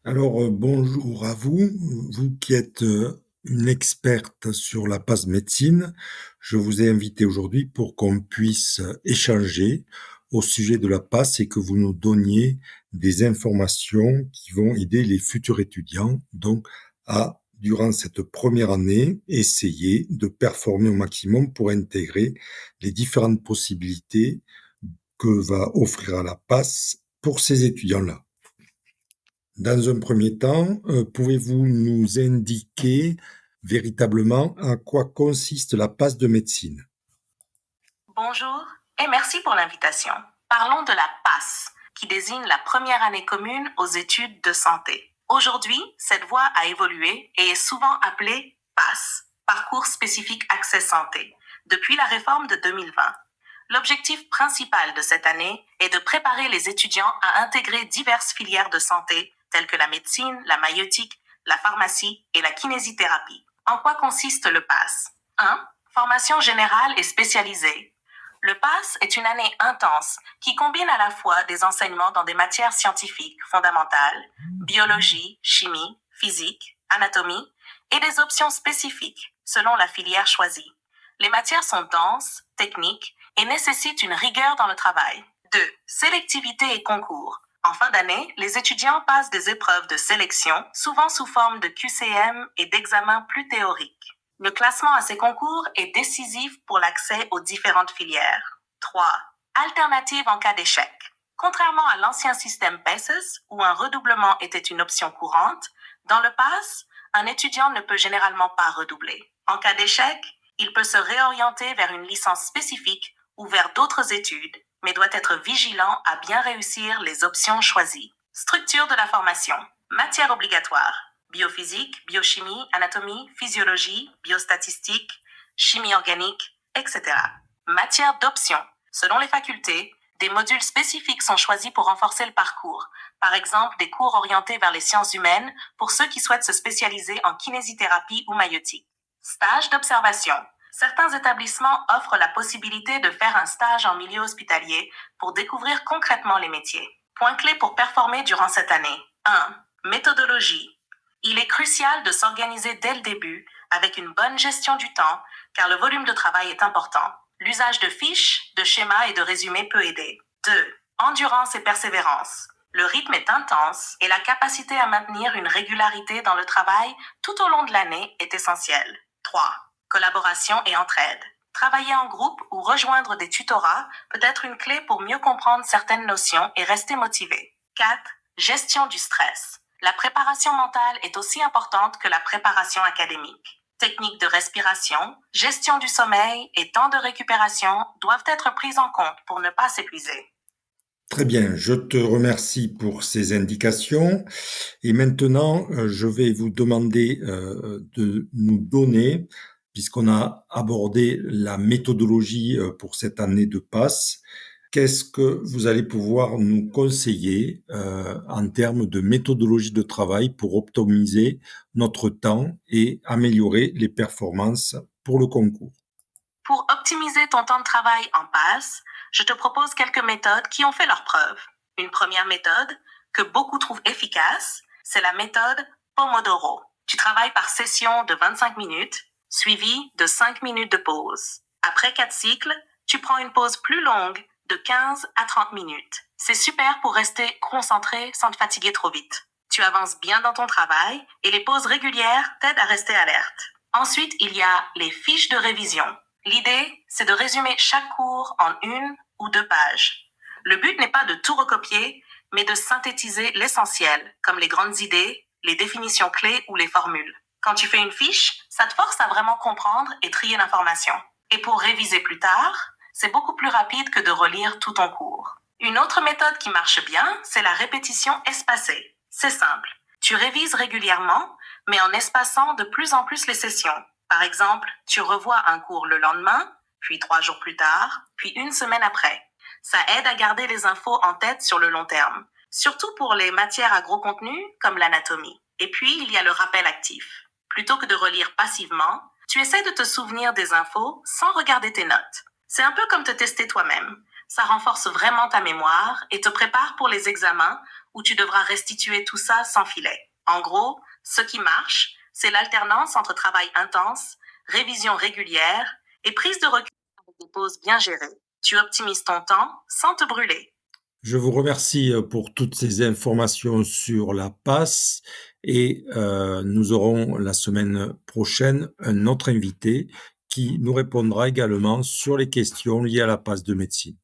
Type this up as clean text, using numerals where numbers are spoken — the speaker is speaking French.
Alors, bonjour à vous, vous qui êtes une experte sur la passe médecine. Je vous ai invité aujourd'hui pour qu'on puisse échanger au sujet de la passe et que vous nous donniez des informations qui vont aider les futurs étudiants, donc à, durant cette première année, essayer de performer au maximum pour intégrer les différentes possibilités que va offrir la passe pour ces étudiants-là. Dans un premier temps, pouvez-vous nous indiquer véritablement à quoi consiste la passe de médecine? Bonjour et merci pour l'invitation. Parlons de la PASS, qui désigne la première année commune aux études de santé. Aujourd'hui, cette voie a évolué et est souvent appelée PASS, Parcours spécifique accès santé, depuis la réforme de 2020. L'objectif principal de cette année est de préparer les étudiants à intégrer diverses filières de santé, telles que la médecine, la maïeutique, la pharmacie et la kinésithérapie. En quoi consiste le PASS? 1. Formation générale et spécialisée. Le PASS est une année intense qui combine à la fois des enseignements dans des matières scientifiques fondamentales, biologie, chimie, physique, anatomie, et des options spécifiques selon la filière choisie. Les matières sont denses, techniques et nécessitent une rigueur dans le travail. 2. Sélectivité et concours. En fin d'année, les étudiants passent des épreuves de sélection, souvent sous forme de QCM et d'examens plus théoriques. Le classement à ces concours est décisif pour l'accès aux différentes filières. 3. Alternative en cas d'échec. Contrairement à l'ancien système PACES, où un redoublement était une option courante, dans le PASS, un étudiant ne peut généralement pas redoubler. En cas d'échec, il peut se réorienter vers une licence spécifique ou vers d'autres études, mais doit être vigilant à bien réussir les options choisies. Structure de la formation. Matière obligatoire. Biophysique, biochimie, anatomie, physiologie, biostatistique, chimie organique, etc. Matière d'option. Selon les facultés, des modules spécifiques sont choisis pour renforcer le parcours. Par exemple, des cours orientés vers les sciences humaines pour ceux qui souhaitent se spécialiser en kinésithérapie ou maïeutique. Stage d'observation. Certains établissements offrent la possibilité de faire un stage en milieu hospitalier pour découvrir concrètement les métiers. Points clés pour performer durant cette année. 1. Méthodologie. Il est crucial de s'organiser dès le début avec une bonne gestion du temps car le volume de travail est important. L'usage de fiches, de schémas et de résumés peut aider. 2. Endurance et persévérance. Le rythme est intense et la capacité à maintenir une régularité dans le travail tout au long de l'année est essentielle. 3. Collaboration et entraide. Travailler en groupe ou rejoindre des tutorats peut être une clé pour mieux comprendre certaines notions et rester motivé. 4. Gestion du stress. La préparation mentale est aussi importante que la préparation académique. Techniques de respiration, gestion du sommeil et temps de récupération doivent être prises en compte pour ne pas s'épuiser. Très bien, je te remercie pour ces indications. Et maintenant, je vais vous demander de nous donner, puisqu'on a abordé la méthodologie pour cette année de passe, qu'est-ce que vous allez pouvoir nous conseiller en termes de méthodologie de travail pour optimiser notre temps et améliorer les performances pour le concours? Pour optimiser ton temps de travail en passe, je te propose quelques méthodes qui ont fait leurs preuves. Une première méthode, que beaucoup trouvent efficace, c'est la méthode Pomodoro. Tu travailles par session de 25 minutes, suivie de 5 minutes de pause. Après 4 cycles, tu prends une pause plus longue de 15 à 30 minutes. C'est super pour rester concentré sans te fatiguer trop vite. Tu avances bien dans ton travail et les pauses régulières t'aident à rester alerte. Ensuite, il y a les fiches de révision. L'idée, c'est de résumer chaque cours en 1 ou 2 pages. Le but n'est pas de tout recopier, mais de synthétiser l'essentiel, comme les grandes idées, les définitions clés ou les formules. Quand tu fais une fiche, ça te force à vraiment comprendre et trier l'information. Et pour réviser plus tard, c'est beaucoup plus rapide que de relire tout ton cours. Une autre méthode qui marche bien, c'est la répétition espacée. C'est simple. Tu révises régulièrement, mais en espaçant de plus en plus les sessions. Par exemple, tu revois un cours le lendemain, puis 3 jours plus tard, puis une semaine après. Ça aide à garder les infos en tête sur le long terme, surtout pour les matières à gros contenu comme l'anatomie. Et puis, il y a le rappel actif. Plutôt que de relire passivement, tu essaies de te souvenir des infos sans regarder tes notes. C'est un peu comme te tester toi-même. Ça renforce vraiment ta mémoire et te prépare pour les examens où tu devras restituer tout ça sans filet. En gros, ce qui marche, c'est l'alternance entre travail intense, révision régulière et prise de recul avec des pauses bien gérées. Tu optimises ton temps sans te brûler. Je vous remercie pour toutes ces informations sur la passe et nous aurons la semaine prochaine un autre invité qui nous répondra également sur les questions liées à la passe de médecine.